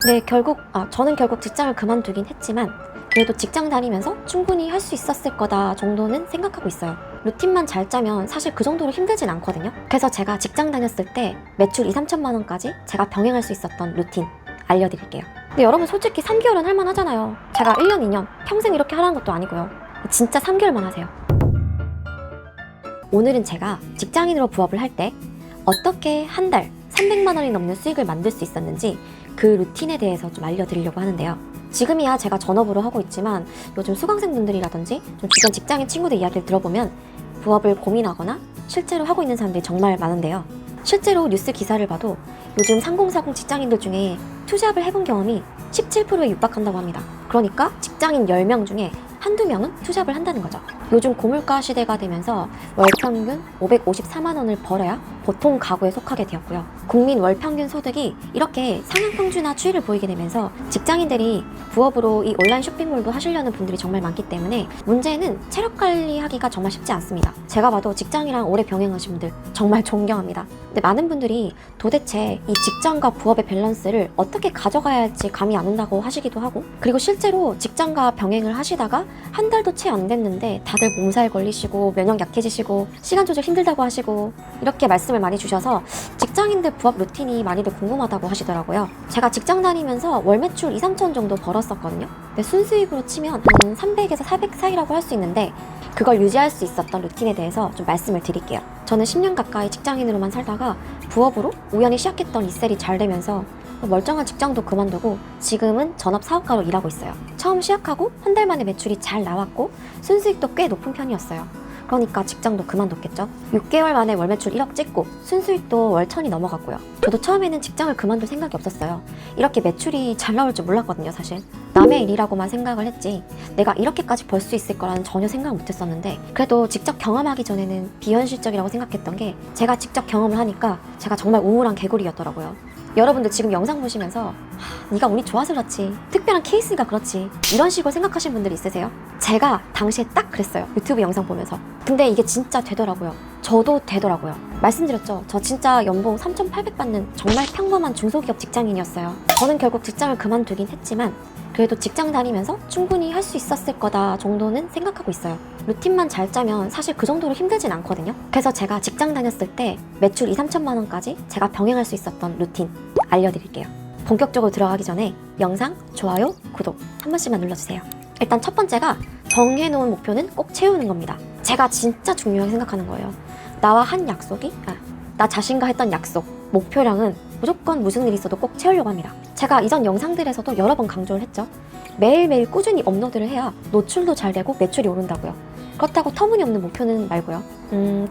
저는 결국 직장을 그만두긴 했지만 그래도 직장 다니면서 충분히 할 수 있었을 거다 정도는 생각하고 있어요. 루틴만 잘 짜면 사실 그 정도로 힘들진 않거든요. 그래서 제가 직장 다녔을 때 매출 2, 3천만 원까지 제가 병행할 수 있었던 루틴 알려드릴게요. 근데 여러분 솔직히 3개월은 할만하잖아요. 제가 1년, 2년 평생 이렇게 하라는 것도 아니고요. 진짜 3개월만 하세요. 오늘은 제가 직장인으로 부업을 할 때 어떻게 한 달 300만 원이 넘는 수익을 만들 수 있었는지 그 루틴에 대해서 좀 알려드리려고 하는데요. 지금이야 제가 전업으로 하고 있지만 요즘 수강생분들이라든지 좀 주변 직장인 친구들 이야기를 들어보면 부업을 고민하거나 실제로 하고 있는 사람들이 정말 많은데요. 실제로 뉴스 기사를 봐도 요즘 3040 직장인들 중에 투잡을 해본 경험이 17%에 육박한다고 합니다. 그러니까 직장인 10명 중에 한두 명은 투잡을 한다는 거죠. 요즘 고물가 시대가 되면서 월 평균 554만 원을 벌어야 보통 가구에 속하게 되었고요. 국민 월 평균 소득이 이렇게 상향 평준화 추이를 보이게 되면서 직장인들이 부업으로 이 온라인 쇼핑몰도 하시려는 분들이 정말 많기 때문에 문제는 체력 관리하기가 정말 쉽지 않습니다. 제가 봐도 직장이랑 오래 병행하신 분들 정말 존경합니다. 근데 많은 분들이 도대체 이 직장과 부업의 밸런스를 어떻게 가져가야 할지 감이 안 온다고 하시기도 하고, 그리고 실제로 직장과 병행을 하시다가 한 달도 채 안 됐는데 다들 몸살 걸리시고 면역 약해지시고 시간 조절 힘들다고 하시고 이렇게 말씀을 많이 주셔서 직장인들 부업 루틴이 많이들 궁금하다고 하시더라고요. 제가 직장 다니면서 월 매출 2, 3천 정도 벌었었거든요. 근데 순수익으로 치면 한 300에서 400 사이라고 할 수 있는데 그걸 유지할 수 있었던 루틴에 대해서 좀 말씀을 드릴게요. 저는 10년 가까이 직장인으로만 살다가 부업으로 우연히 시작했던 리셀이 잘 되면서 멀쩡한 직장도 그만두고 지금은 전업 사업가로 일하고 있어요. 처음 시작하고 한 달 만에 매출이 잘 나왔고 순수익도 꽤 높은 편이었어요. 그러니까 직장도 그만뒀겠죠. 6개월 만에 월 매출 1억 찍고 순수익도 월 1000이 넘어갔고요. 저도 처음에는 직장을 그만둘 생각이 없었어요. 이렇게 매출이 잘 나올 줄 몰랐거든요, 사실. 남의 일이라고만 생각을 했지 내가 이렇게까지 벌 수 있을 거라는 전혀 생각 못 했었는데, 그래도 직접 경험하기 전에는 비현실적이라고 생각했던 게 제가 직접 경험을 하니까 제가 정말 우물한 개구리였더라고요. 여러분들 지금 영상 보시면서 네가 운이 좋아서 그렇지, 특별한 케이스가 그렇지, 이런 식으로 생각하시는 분들이 있으세요? 제가 당시에 딱 그랬어요. 유튜브 영상 보면서. 근데 이게 진짜 되더라고요. 저도 되더라고요. 말씀드렸죠. 저 진짜 연봉 3,800 받는 정말 평범한 중소기업 직장인이었어요. 저는 결국 직장을 그만두긴 했지만 그래도 직장 다니면서 충분히 할 수 있었을 거다 정도는 생각하고 있어요. 루틴만 잘 짜면 사실 그 정도로 힘들진 않거든요. 그래서 제가 직장 다녔을 때 매출 2, 3천만 원까지 제가 병행할 수 있었던 루틴 알려드릴게요. 본격적으로 들어가기 전에 영상, 좋아요, 구독 한 번씩만 눌러주세요. 일단 첫 번째가 정해놓은 목표는 꼭 채우는 겁니다. 제가 진짜 중요하게 생각하는 거예요. 나와 한 약속이, 나 자신과 했던 약속, 목표량은 무조건 무슨 일이 있어도 꼭 채우려고 합니다. 제가 이전 영상들에서도 여러 번 강조를 했죠. 매일매일 꾸준히 업로드를 해야 노출도 잘 되고 매출이 오른다고요. 그렇다고 터무니없는 목표는 말고요.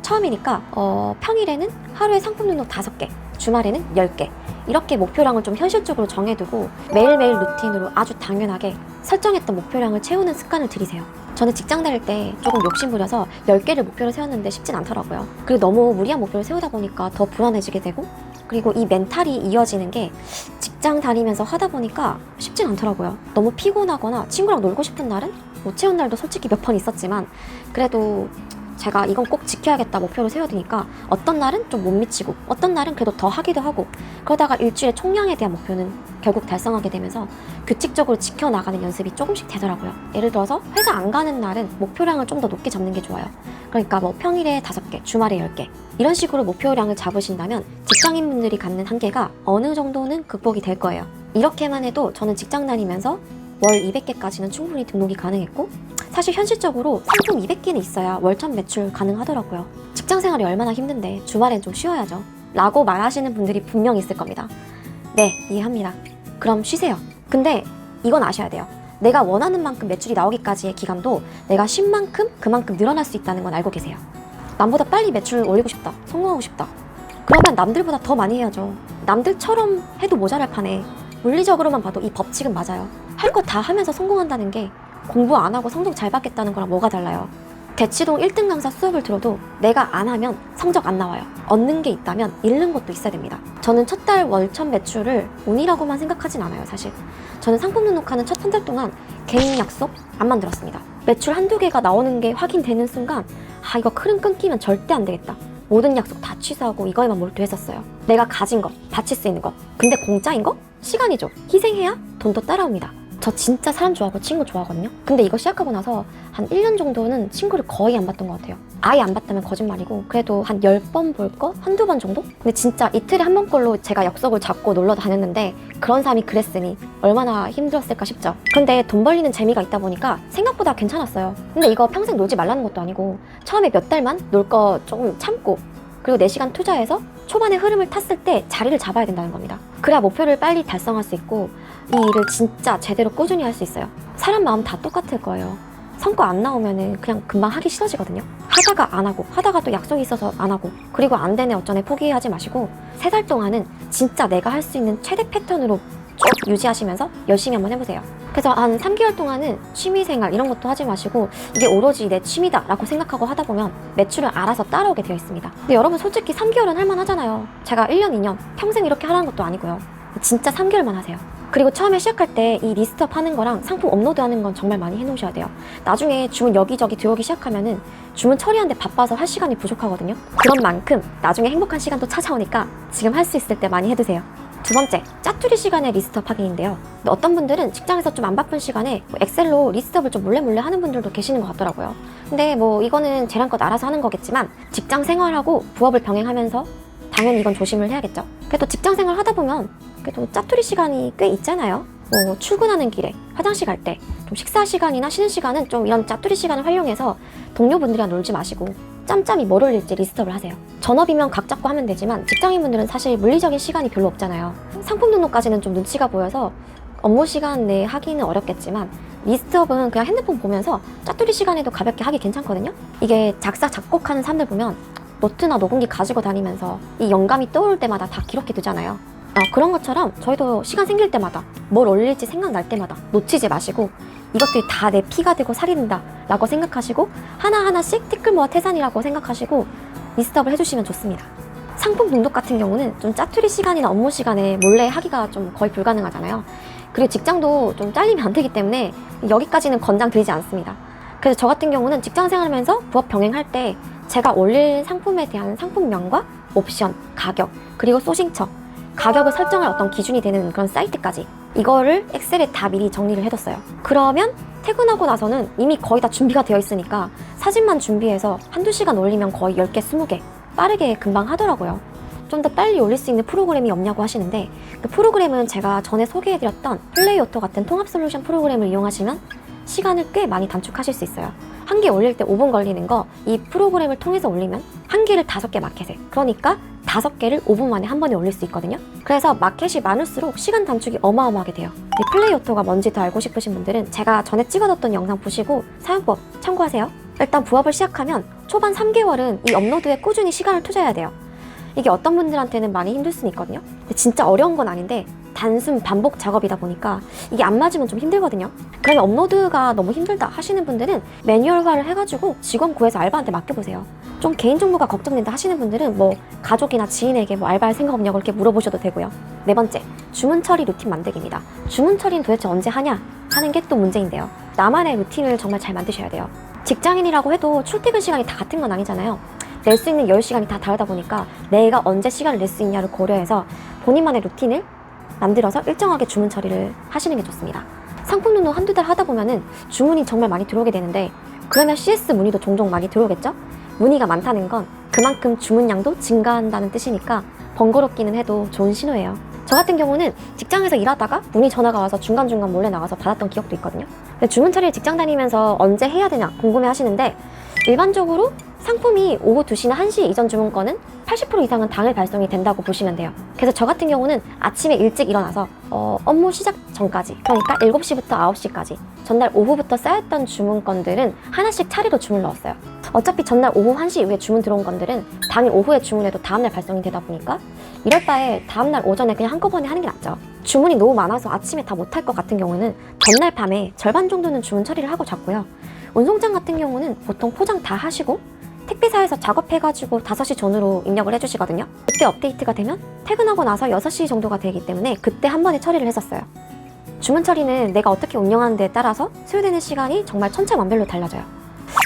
처음이니까 평일에는 하루에 상품 등록 5개, 주말에는 10개 이렇게 목표량을 좀 현실적으로 정해두고 매일매일 루틴으로 아주 당연하게 설정했던 목표량을 채우는 습관을 들이세요. 저는 직장 다닐 때 조금 욕심부려서 10개를 목표로 세웠는데 쉽진 않더라고요. 그리고 너무 무리한 목표를 세우다 보니까 더 불안해지게 되고, 그리고 이 멘탈이 이어지는 게 직장 다니면서 하다 보니까 쉽진 않더라고요. 너무 피곤하거나 친구랑 놀고 싶은 날은 못 채운 날도 솔직히 몇 번 있었지만 그래도 제가 이건 꼭 지켜야겠다 목표를 세워두니까 어떤 날은 좀 못 미치고 어떤 날은 그래도 더 하기도 하고, 그러다가 일주일의 총량에 대한 목표는 결국 달성하게 되면서 규칙적으로 지켜나가는 연습이 조금씩 되더라고요. 예를 들어서 회사 안 가는 날은 목표량을 좀 더 높게 잡는 게 좋아요. 그러니까 뭐 평일에 5개, 주말에 10개 이런 식으로 목표량을 잡으신다면 직장인분들이 갖는 한계가 어느 정도는 극복이 될 거예요. 이렇게만 해도 저는 직장 다니면서 월 200개까지는 충분히 등록이 가능했고, 사실 현실적으로 상품 200개는 있어야 월천 매출 가능하더라고요. 직장 생활이 얼마나 힘든데 주말엔 좀 쉬어야죠 라고 말하시는 분들이 분명히 있을 겁니다. 네, 이해합니다. 그럼 쉬세요. 근데 이건 아셔야 돼요. 내가 원하는 만큼 매출이 나오기까지의 기간도 내가 쉰 만큼 그만큼 늘어날 수 있다는 건 알고 계세요. 남보다 빨리 매출 올리고 싶다, 성공하고 싶다, 그러면 남들보다 더 많이 해야죠. 남들처럼 해도 모자랄 판에 물리적으로만 봐도 이 법칙은 맞아요. 할 거 다 하면서 성공한다는 게 공부 안 하고 성적 잘 받겠다는 거랑 뭐가 달라요? 대치동 1등 강사 수업을 들어도 내가 안 하면 성적 안 나와요. 얻는 게 있다면 잃는 것도 있어야 됩니다. 저는 첫 달 월천 매출을 운이라고만 생각하진 않아요, 사실. 저는 상품 등록하는 첫 한 달 동안 개인 약속 안 만들었습니다. 매출 한두 개가 나오는 게 확인되는 순간 이거 흐름 끊기면 절대 안 되겠다. 모든 약속 다 취소하고 이거에만 몰두했었어요. 내가 가진 거, 바칠 수 있는 거. 근데 공짜인 거? 시간이죠. 희생해야 돈도 따라옵니다. 저 진짜 사람 좋아하고 친구 좋아하거든요. 근데 이거 시작하고 나서 한 1년 정도는 친구를 거의 안 봤던 것 같아요. 아예 안 봤다면 거짓말이고 그래도 한 10번 볼 거? 한두 번 정도? 근데 진짜 이틀에 한 번꼴로 제가 약속을 잡고 놀러 다녔는데 그런 사람이 그랬으니 얼마나 힘들었을까 싶죠. 근데 돈 벌리는 재미가 있다 보니까 생각보다 괜찮았어요. 근데 이거 평생 놀지 말라는 것도 아니고 처음에 몇 달만 놀 거 조금 참고 그리고 4시간 투자해서 초반에 흐름을 탔을 때 자리를 잡아야 된다는 겁니다. 그래야 목표를 빨리 달성할 수 있고 이 일을 진짜 제대로 꾸준히 할 수 있어요. 사람 마음 다 똑같을 거예요. 성과 안 나오면은 그냥 금방 하기 싫어지거든요. 하다가 안 하고 하다가 또 약속이 있어서 안 하고 그리고 안 되네 어쩌네 포기하지 마시고 3달 동안은 진짜 내가 할 수 있는 최대 패턴으로 쭉 유지하시면서 열심히 한번 해보세요. 그래서 한 3개월 동안은 취미생활 이런 것도 하지 마시고 이게 오로지 내 취미다 라고 생각하고 하다 보면 매출은 알아서 따라오게 되어 있습니다. 근데 여러분 솔직히 3개월은 할만하잖아요. 제가 1년, 2년 평생 이렇게 하라는 것도 아니고요. 진짜 3개월만 하세요. 그리고 처음에 시작할 때 이 리스트업 하는 거랑 상품 업로드 하는 건 정말 많이 해놓으셔야 돼요. 나중에 주문 여기저기 들어오기 시작하면은 주문 처리하는데 바빠서 할 시간이 부족하거든요. 그런 만큼 나중에 행복한 시간도 찾아오니까 지금 할 수 있을 때 많이 해두세요. 2번째, 짜투리 시간에 리스트업 하기인데요. 어떤 분들은 직장에서 좀 안 바쁜 시간에 엑셀로 리스트업을 좀 몰래 하는 분들도 계시는 것 같더라고요. 근데 뭐 이거는 쟤랑껏 알아서 하는 거겠지만 직장 생활하고 부업을 병행하면서 당연히 이건 조심을 해야겠죠. 그래도 직장 생활 하다 보면 그래도 짜투리 시간이 꽤 있잖아요. 뭐 출근하는 길에 화장실 갈 때 좀 식사 시간이나 쉬는 시간은 좀 이런 짜투리 시간을 활용해서 동료분들이랑 놀지 마시고 짬짬이 뭘 올릴지 리스트업을 하세요. 전업이면 각 잡고 하면 되지만 직장인분들은 사실 물리적인 시간이 별로 없잖아요. 상품 등록까지는 좀 눈치가 보여서 업무 시간 내에 하기는 어렵겠지만 리스트업은 그냥 핸드폰 보면서 짜투리 시간에도 가볍게 하기 괜찮거든요. 이게 작사 작곡하는 사람들 보면 노트나 녹음기 가지고 다니면서 이 영감이 떠오를 때마다 다 기록해 두잖아요. 그런 것처럼 저희도 시간 생길 때마다 뭘 올릴지 생각날 때마다 놓치지 마시고 이것들이 다 내 피가 되고 살이 된다 라고 생각하시고 하나하나씩 티끌 모아 태산이라고 생각하시고 리스트업을 해주시면 좋습니다. 상품 등록 같은 경우는 좀 짜투리 시간이나 업무 시간에 몰래 하기가 좀 거의 불가능하잖아요. 그리고 직장도 좀 잘리면 안 되기 때문에 여기까지는 권장드리지 않습니다. 그래서 저 같은 경우는 직장 생활하면서 부업 병행할 때 제가 올릴 상품에 대한 상품명과 옵션, 가격, 그리고 소싱처 가격을 설정할 어떤 기준이 되는 그런 사이트까지 이거를 엑셀에 다 미리 정리를 해뒀어요. 그러면 퇴근하고 나서는 이미 거의 다 준비가 되어 있으니까 사진만 준비해서 한두 시간 올리면 거의 10개, 20개 빠르게 금방 하더라고요. 좀 더 빨리 올릴 수 있는 프로그램이 없냐고 하시는데 그 프로그램은 제가 전에 소개해드렸던 플레이오토 같은 통합 솔루션 프로그램을 이용하시면 시간을 꽤 많이 단축하실 수 있어요. 한 개 올릴 때 5분 걸리는 거 이 프로그램을 통해서 올리면 한 개를 5개 마켓에 그러니까 5개를 5분 만에 한 번에 올릴 수 있거든요. 그래서 마켓이 많을수록 시간 단축이 어마어마하게 돼요. 이 플레이오토가 뭔지 더 알고 싶으신 분들은 제가 전에 찍어뒀던 영상 보시고 사용법 참고하세요. 일단 부업을 시작하면 초반 3개월은 이 업로드에 꾸준히 시간을 투자해야 돼요. 이게 어떤 분들한테는 많이 힘들 수는 있거든요. 근데 진짜 어려운 건 아닌데 단순 반복 작업이다 보니까 이게 안 맞으면 좀 힘들거든요. 그러면 업로드가 너무 힘들다 하시는 분들은 매뉴얼화를 해가지고 직원 구해서 알바한테 맡겨보세요. 좀 개인정보가 걱정된다 하시는 분들은 뭐 가족이나 지인에게 뭐 알바할 생각 없냐고 이렇게 물어보셔도 되고요. 4번째, 주문 처리 루틴 만들기입니다. 주문 처리는 도대체 언제 하냐 하는 게 또 문제인데요. 나만의 루틴을 정말 잘 만드셔야 돼요. 직장인이라고 해도 출퇴근 시간이 다 같은 건 아니잖아요. 낼 수 있는 여유 시간이 다 다르다 보니까 내가 언제 시간을 낼 수 있냐를 고려해서 본인만의 루틴을 만들어서 일정하게 주문 처리를 하시는 게 좋습니다. 상품 등록 한두 달 하다 보면은 주문이 정말 많이 들어오게 되는데 그러면 CS 문의도 종종 많이 들어오겠죠? 문의가 많다는 건 그만큼 주문량도 증가한다는 뜻이니까 번거롭기는 해도 좋은 신호예요. 저 같은 경우는 직장에서 일하다가 문의 전화가 와서 중간중간 몰래 나가서 받았던 기억도 있거든요. 근데 주문 처리를 직장 다니면서 언제 해야 되냐 궁금해 하시는데 일반적으로 상품이 오후 2시나 1시 이전 주문권은 80% 이상은 당일 발송이 된다고 보시면 돼요. 그래서 저 같은 경우는 아침에 일찍 일어나서 업무 시작 전까지 그러니까 7시부터 9시까지 전날 오후부터 쌓였던 주문건들은 하나씩 차례로 주문을 넣었어요. 어차피 전날 오후 1시 이후에 주문 들어온 건들은 당일 오후에 주문해도 다음날 발송이 되다 보니까 이럴 바에 다음날 오전에 그냥 한꺼번에 하는 게 낫죠. 주문이 너무 많아서 아침에 다 못할 것 같은 경우는 전날 밤에 절반 정도는 주문 처리를 하고 잤고요. 운송장 같은 경우는 보통 포장 다 하시고 택배사에서 작업해가지고 5시 전후로 입력을 해주시거든요. 그때 업데이트가 되면 퇴근하고 나서 6시 정도가 되기 때문에 그때 한 번에 처리를 했었어요. 주문 처리는 내가 어떻게 운영하는 데에 따라서 소요되는 시간이 정말 천차만별로 달라져요.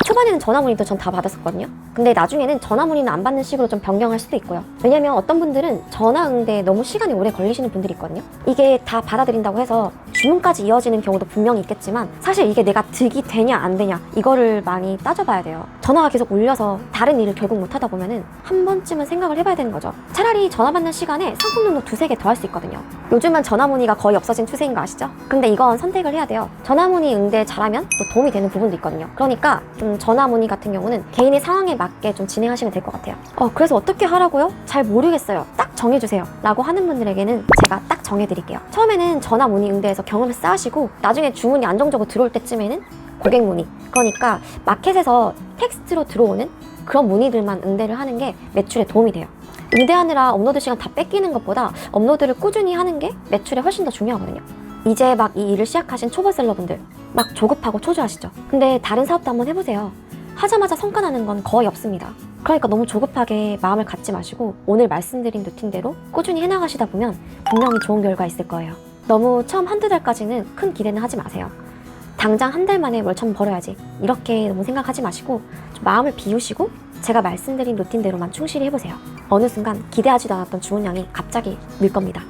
초반에는 전화 문의도 전 다 받았었거든요. 근데 나중에는 전화 문의는 안 받는 식으로 좀 변경할 수도 있고요. 왜냐면 어떤 분들은 전화 응대에 너무 시간이 오래 걸리시는 분들이 있거든요. 이게 다 받아들인다고 해서 주문까지 이어지는 경우도 분명히 있겠지만 사실 이게 내가 득이 되냐 안 되냐 이거를 많이 따져봐야 돼요. 전화가 계속 울려서 다른 일을 결국 못하다 보면은 한 번쯤은 생각을 해봐야 되는 거죠. 차라리 전화 받는 시간에 상품 등록 두세 개 더 할 수 있거든요. 요즘은 전화 문의가 거의 없어진 추세인 거 아시죠? 근데 이건 선택을 해야 돼요. 전화 문의 응대 잘하면 또 도움이 되는 부분도 있거든요. 그러니까 좀 전화 문의 같은 경우는 개인의 상황에 맞게 좀 진행하시면 될 것 같아요. 그래서 어떻게 하라고요? 잘 모르겠어요. 딱 정해주세요. 라고 하는 분들에게는 제가 딱 정해드릴게요. 처음에는 전화 문의 응대에서 경험을 쌓으시고 나중에 주문이 안정적으로 들어올 때쯤에는 고객 문의, 그러니까 마켓에서 텍스트로 들어오는 그런 문의들만 응대를 하는 게 매출에 도움이 돼요. 응대하느라 업로드 시간 다 뺏기는 것보다 업로드를 꾸준히 하는 게 매출에 훨씬 더 중요하거든요. 이제 막 이 일을 시작하신 초보셀러분들 막 조급하고 초조하시죠? 근데 다른 사업도 한번 해보세요. 하자마자 성과 나는 건 거의 없습니다. 그러니까 너무 조급하게 마음을 갖지 마시고 오늘 말씀드린 루틴대로 꾸준히 해나가시다 보면 분명히 좋은 결과 있을 거예요. 너무 처음 한두 달까지는 큰 기대는 하지 마세요. 당장 한 달 만에 월 1,000 벌어야지 이렇게 너무 생각하지 마시고 좀 마음을 비우시고 제가 말씀드린 루틴대로만 충실히 해보세요. 어느 순간 기대하지도 않았던 주문량이 갑자기 늘 겁니다.